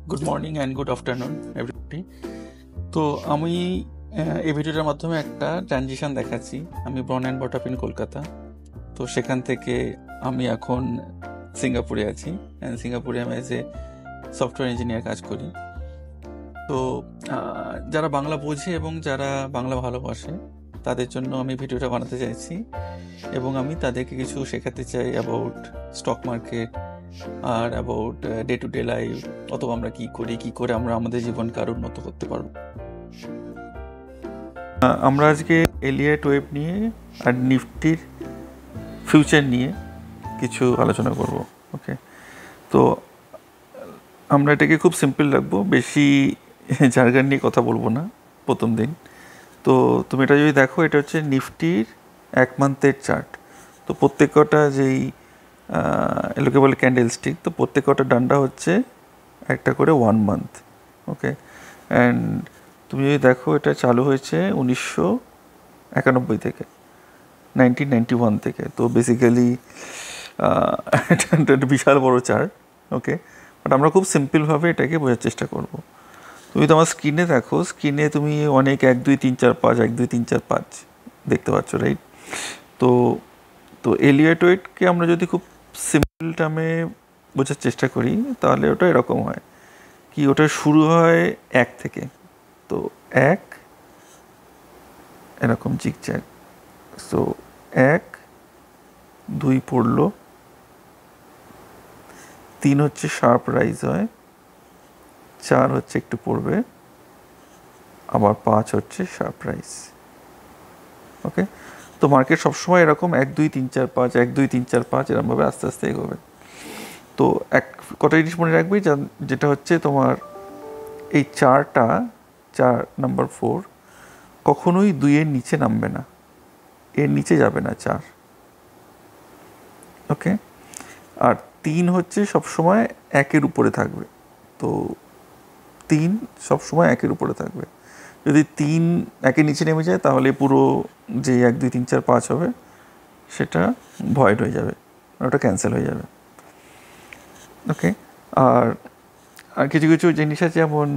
Good morning and good afternoon everybody. তো আমি এই ভিডিওটার মাধ্যমে একটা ট্রানজিশন দেখাচ্ছি। আমি born and brought up in Kolkata. তো সেখান থেকে আমি এখন সিঙ্গাপুরে আছি। সিঙ্গাপুরে আমি এজ এ সফটওয়্যার ইঞ্জিনিয়ার কাজ করি। তো যারা বাংলা বোঝে এবং যারা বাংলা ভালোবাসে তাদের জন্য আমি ভিডিওটা বানাতে চাইছি, এবং আমি তাদেরকে কিছু শেখাতে চাই অ্যাবাউট স্টক মার্কেট আর about day to day life, অথবা আমরা কী করি, কী করে আমরা আমাদের জীবনকে আরও উন্নত করতে পারবো। আমরা আজকে এলিয়েট ওয়েব নিয়ে আর নিফটির ফিউচার নিয়ে কিছু আলোচনা করব। ওকে, তো আমরা এটাকে খুব সিম্পল রাখবো, বেশি জার্গান নিয়ে কথা বলবো না প্রথম দিন। তো তুমি এটা যদি দেখো, এটা হচ্ছে নিফটির 1 মান্থের চার্ট। তো প্রত্যেক কটা যেই এলোকে বলে ক্যান্ডেল স্টিক, তো প্রত্যেক কটা ডান্ডা হচ্ছে একটা করে 1 মান্থ। ওকে, অ্যান্ড তুমি যদি দেখো, এটা চালু হয়েছে 1991 থেকে, 1991 থেকে। তো বেসিক্যালি এটা বিশাল বড় চার্ট। ওকে, বাট আমরা খুব সিম্পলভাবে এটাকে বোঝার চেষ্টা করব। তুমি তো আমার স্ক্রিনে দেখো, স্ক্রিনে তুমি অনেক 1 2 3 4 5 1 2 3 4 5 দেখতে পাচ্ছ, রাইট? তো তো এলিয়েট ওয়েটকে আমরা যদি খুব সিম্পল টার্মে বোঝার চেষ্টা করি, তাহলে ওটা এরকম হয় কি, ওটা শুরু হয় 1 থেকে। তো 1 এরকম জিগজ্যাগ, সো 1 2 পড়লো, 3 হচ্ছে শার্প রাইজ হয়, 4 হচ্ছে একটু পড়বে, আবার 5 হচ্ছে শার্প রাইজ। ওকে, তো মার্কেট সবসময় এরকম 1 2 3 4 5 1 2 3 4 5 এরকমভাবে আস্তে আস্তে এগোবে। তো কটা জিনিস মনে রাখবি, যেটা হচ্ছে তোমার এই চারটা, 4 নাম্বার 4 কখনোই 2 এর নিচে নামবে না, এর নিচে যাবে না 4। ওকে, আর 3 হচ্ছে সবসময় 1-এর উপরে থাকবে। তো 3 সবসময় 1-এর উপরে থাকবে। যদি 3 1-এর নিচে নেমে যায়, তাহলে পুরো যে 1 2 3 4 5 হবে সেটা ভয়েড হয়ে যাবে, ওটা ক্যান্সেল হয়ে যাবে। ওকে, আর কিছু কিছু জিনিস আছে, যেমন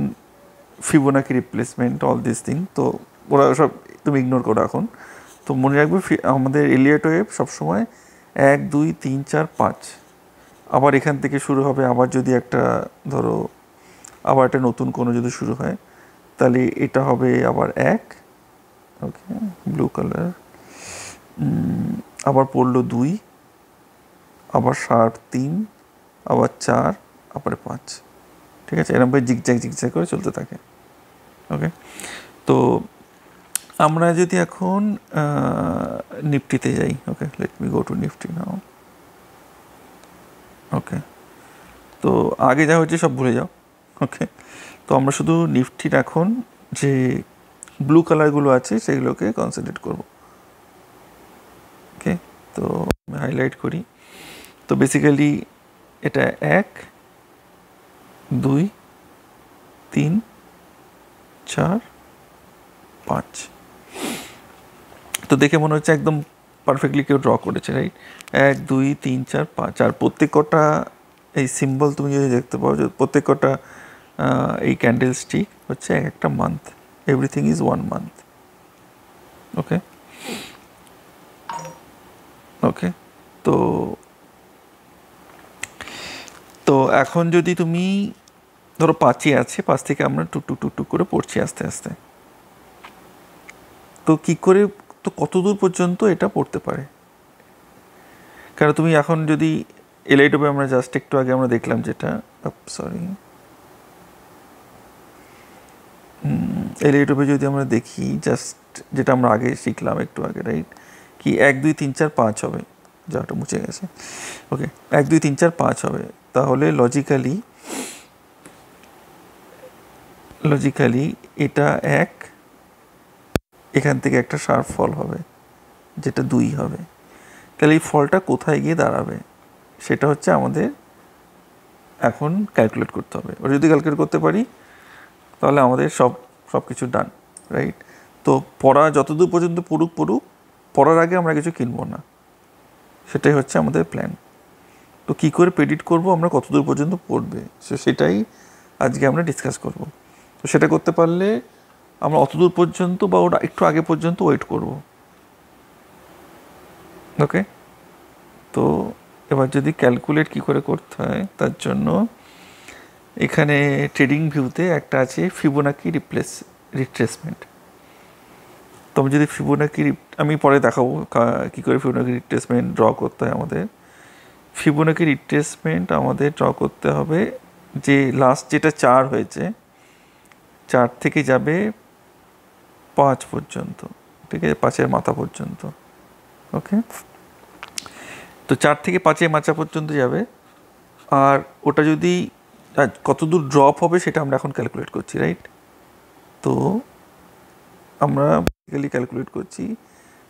Fibonacci replacement, all this thing, তো ওরা সব তুমি ইগনোর করো এখন। তো মনে রাখবে, আমাদের এলিয়েট ওয়েভ সবসময় 1 2 3 4 5, আবার এখান থেকে শুরু হবে। আবার যদি একটা ধরো আবার একটা নতুন কোনো যদি শুরু হয়, তাহলে এটা হবে আবার 1, ওকে, ব্লু কালার, আবার পড়লো 2, আবার শার্প 3, আবার 4, আবার 5। ঠিক আছে, এরকমভাবে জিগজ্যাগ জিগজ্যাগ করে চলতে থাকে। ওকে, তো আমরা যদি এখন নিফটিতে যাই, okay, let me go to Nifty now. Okay, তো আগে যা হচ্ছে সব ভুলে যাও। ওকে, তো আমরা শুধু নিফটির এখন যে ব্লু কালারগুলো আছে সেগুলোকে কনসেন্ট্রেট করব। ওকে, তো আমি হাইলাইট করি। তো বেসিক্যালি এটা 1 2 3 4 5। তো দেখে মনে হচ্ছে একদম পারফেক্টলি কেউ ড্র করেছে, রাইট? 1 2 3 4 5, আর প্রত্যেক কটা এই সিম্বল তুমি যদি দেখতে পাও, যে প্রত্যেক কটা এই ক্যান্ডেল স্টিক হচ্ছে একটা মান্থ, এভরিথিং ইজ 1 মান্থ। ওকে, ওকে, তো তো এখন যদি তুমি ধরো 5-ই আছে, 5 থেকে আমরা টুক টুক করে পড়ছি আস্তে আস্তে। তো কী করে, তো কত দূর পর্যন্ত এটা পড়তে পারে? কারণ তুমি এখন যদি এলআইডবে আমরা জাস্ট একটু আগে আমরা দেখলাম, যেটা সরি এলআইডবে যদি আমরা দেখি, জাস্ট যেটা আমরা আগে শিখলাম একটু আগে, রাইট, কি 1 2 3 4 5 হবে, যাটা মুছে গেছে। ওকে, 1 2 3 4 5 হবে। তাহলে লজিক্যালি এটা 1, এখান থেকে একটা শার্প ফল হবে যেটা 2 হবে। তাহলে এই ফলটা কোথায় গিয়ে দাঁড়াবে, সেটা হচ্ছে আমাদের এখন ক্যালকুলেট করতে হবে। ওটা যদি ক্যালকুলেট করতে পারি, তাহলে আমাদের সব কিছু ডান, রাইট? তো পড়া যতদূর পর্যন্ত পড়ুক, পড়ার আগে আমরা কিছু কিনবো না, সেটাই হচ্ছে আমাদের প্ল্যান। তো কী করে প্রেডিক্ট করবো আমরা কতদূর পর্যন্ত পড়বে, সেটাই আজকে আমরা ডিসকাস করব। তো সেটা করতে পারলে আমরা অতদূর পর্যন্ত বা ওটা একটু আগে পর্যন্ত ওয়েট করব। ওকে, তো এবার যদি ক্যালকুলেট কী করে করতে হয় তার জন্য এখানে ট্রেডিং ভিউতে একটা আছে ফিবোনাকি রিট্রেসমেন্ট। তো আমি যদি ফিবোনাকি, আমি পরে দেখাবো কী করে ফিবোনাকি রিট্রেসমেন্ট ড্র করতে হয়। আমাদের ফিবোনাকি রিট্রেসমেন্ট আমাদের ড্র করতে হবে যে লাস্ট যেটা 4 হয়েছে, 4 থেকে যাবে 5 পর্যন্ত, ঠিক আছে, 5-এর মাথা পর্যন্ত। ওকে, তো 4 থেকে 5-এর মাথা পর্যন্ত যাবে। আর ওটা যদি কত দূর ড্রপ হবে সেটা আমরা এখন ক্যালকুলেট করছি, রাইট? তো আমরা বেসিক্যালি ক্যালকুলেট করছি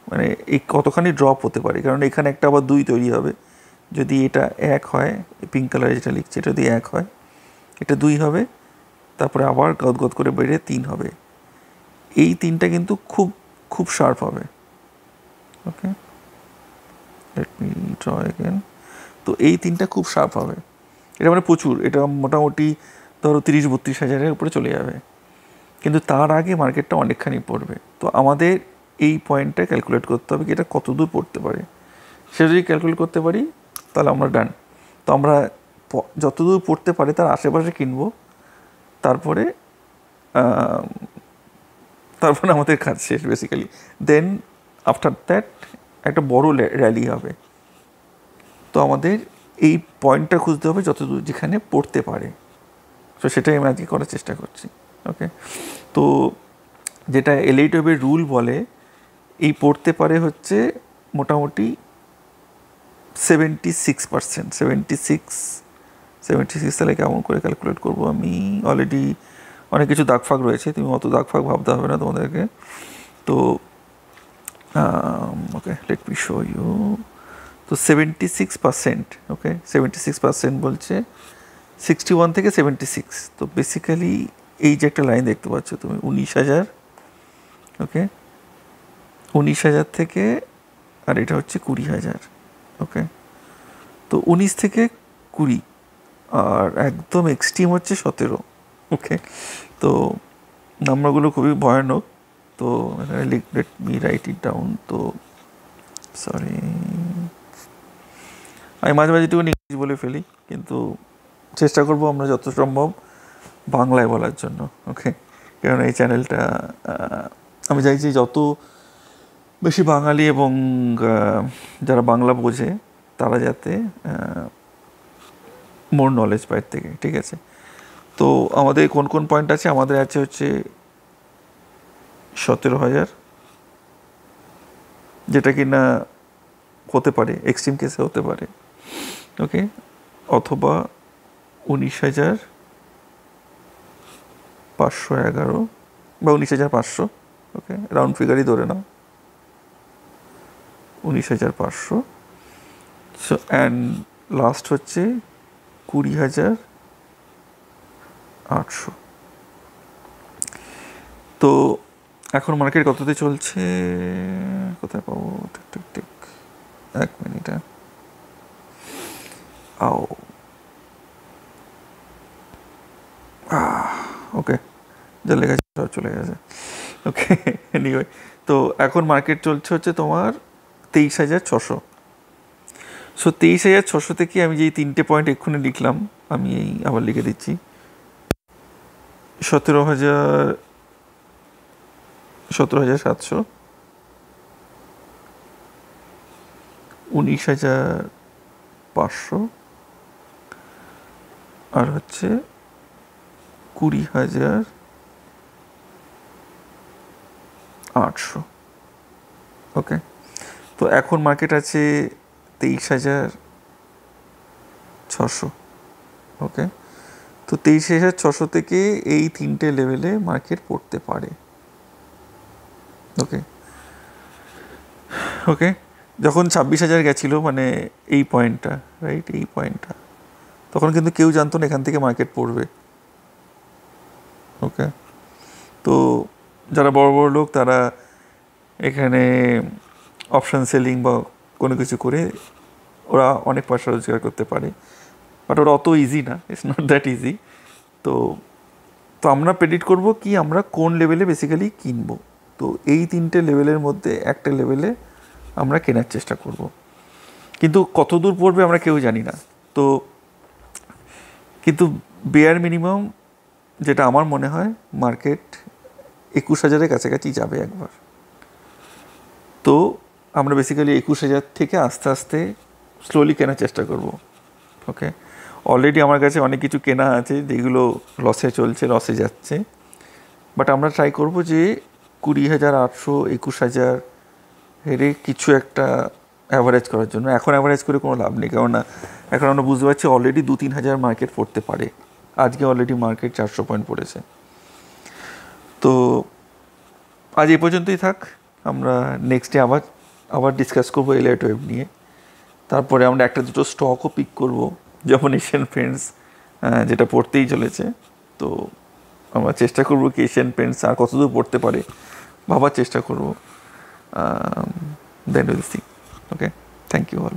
মানে এই কতখানি ড্রপ হতে পারে, কারণ এখানে একটা আবার 2 তৈরি হবে। যদি এটা 1 হয়, পিঙ্ক কালারে যেটা লিখছে, এটা যদি 1 হয়, এটা 2 হবে, তারপরে আবার গদগদ করে বেড়ে 3 হবে। এই 3টা কিন্তু খুব খুব শার্প হবে। ওকে, লেট মি ড্র अगेन। তো এই 3টা খুব শার্প হবে, এটা মানে প্রচুর, এটা মোটামুটি ধরো 30-32 হাজারের উপরে চলে যাবে। কিন্তু তার আগে মার্কেটটা অনেকখানি পড়বে। তো আমাদের এই পয়েন্টটা ক্যালকুলেট করতে হবে কি এটা কত দূর পড়তে পারে। সেটা যদি ক্যালকুলেট করতে পারি তাহলে আমরা ডান। তো আমরা যতদূর পড়তে পারে তার আশেপাশে কিনবো, তারপরে আমাদের কাজ শেষ বেসিক্যালি। দেন আফটার দ্যাট একটা বড় র্যালি হবে। তো আমাদের এই পয়েন্টটা খুঁজতে হবে যতদূর যেখানে পড়তে পারে। তো সেটাই আমি আজকে করার চেষ্টা করছি। ওকে, তো যেটা এলআইটি ওয়েবের রুল বলে, এই পড়তে পারে হচ্ছে মোটামুটি 76%। 76 তাহলে কেমন করে ক্যালকুলেট করবো? আমি অলরেডি অনেক কিছু দাগফাগ রয়েছে, তুমি অত দাগফাগ ভাবতে হবে না তোমাদেরকে। তো ওকে, লেট মি শো ইউ। তো 76%, ওকে, 76% বলছে 61 থেকে 76। তো বেসিক্যালি এই যে একটা লাইন দেখতে পাচ্ছ তুমি, 19,000, ওকে, 19,000 থেকে, আর এটা হচ্ছে 20,000। ওকে, তো 19 থেকে 20, আর একদম এক্সট্রিম হচ্ছে 17। ওকে, তো নাম্বারগুলো খুবই ভয়ানক। তো এখানে let me right it down. তো সরি, আমি মাঝে মাঝে একটু ইংরেজি বলে ফেলি, কিন্তু চেষ্টা করবো আমরা যত সম্ভব বাংলায় বলার জন্য। ওকে, কারণ এই চ্যানেলটা আমি চাইছি যত বেশি বাঙালি এবং যারা বাংলা বোঝে তারা যাতে মোর নলেজ পায় থেকে, ঠিক আছে। তো আমাদের কোন কোন পয়েন্ট আছে? আমাদের আছে হচ্ছে 17,000, যেটা কি না হতে পারে, এক্সট্রিম কেসে হতে পারে। ওকে, অথবা 19,511 বা 19,500। ওকে, রাউন্ড ফিগারই ধরে নাও, 19,500। সো অ্যান্ড লাস্ট হচ্ছে 20,800। তো এখন মার্কেট কততে চলছে, কোথায় পাবো? ঠিক ঠিক ঠিক, 1 মিনিট। ওকে, যা লেখা সব চলে গেছে। ওকে, এনিওয়ে, তো এখন মার্কেট চলছে হচ্ছে তোমার 23,600। সো 23,600 থেকে আমি যেই 3টে পয়েন্ট এক্ষুনি লিখলাম, আমি এই আবার লিখে দিচ্ছি, 17,700, 19,500, আর হচ্ছে 20,800। ওকে, তো এখন মার্কেট আছে 23,600। ওকে, তো 23,600 থেকে এই 3টে লেভেলে মার্কেট পড়তে পারে। ওকে, ওকে, যখন 26,000 গেছিলো, মানে এই পয়েন্টটা, রাইট, এই পয়েন্টটা, তখন কিন্তু কেউ জানতো না এখান থেকে মার্কেট পড়বে। ওকে, তো যারা বড় বড় লোক তারা এখানে অপশান সেলিং বা কোনো কিছু করে ওরা অনেক পয়সা রোজগার করতে পারে, বাট ওরা অত ইজি না, ইটস নট দ্যাট ইজি। তো তো আমরা প্রেডিক্ট করব কি আমরা কোন লেভেলে বেসিক্যালি কিনবো। তো এই 3টে লেভেলের মধ্যে একটা লেভেলে আমরা কেনার চেষ্টা করব, কিন্তু কত দূর পড়বে আমরা কেউ জানি না। তো কিন্তু বেয়ার মিনিমাম যেটা আমার মনে হয় মার্কেট 21,000-এর কাছাকাছি যাবে একবার। তো আমরা বেসিক্যালি 21,000 থেকে আস্তে আস্তে স্লোলি কেনার চেষ্টা করব। ওকে, অলরেডি আমার কাছে অনেক কিছু কেনা আছে যেগুলো লসে চলছে, লসে যাচ্ছে, বাট আমরা ট্রাই করব যে 20,800 21,000 হেরে কিছু একটা অ্যাভারেজ করার জন্য। এখন অ্যাভারেজ করে কোনো লাভ নেই, কেননা এখন আমরা বুঝতে পারছি অলরেডি 2-3 হাজার মার্কেট পড়তে পারে। আজকে অলরেডি মার্কেট 400 পয়েন্ট পড়েছে। তো আজ এই পর্যন্তই থাক, আমরা নেক্সট ডে আবার ডিসকাস করবো এলিয়ট ওয়েভ নিয়ে। তারপরে আমরা একটা দুটো স্টকও পিক করব, যেমন এশিয়ান পেন্টস, যেটা পড়তেই চলেছে। তো আমরা চেষ্টা করবো কি এশিয়ান পেন্টস আর কতদূর পড়তে পারে ভাবার চেষ্টা করবো। Then will see. Okay, thank you all.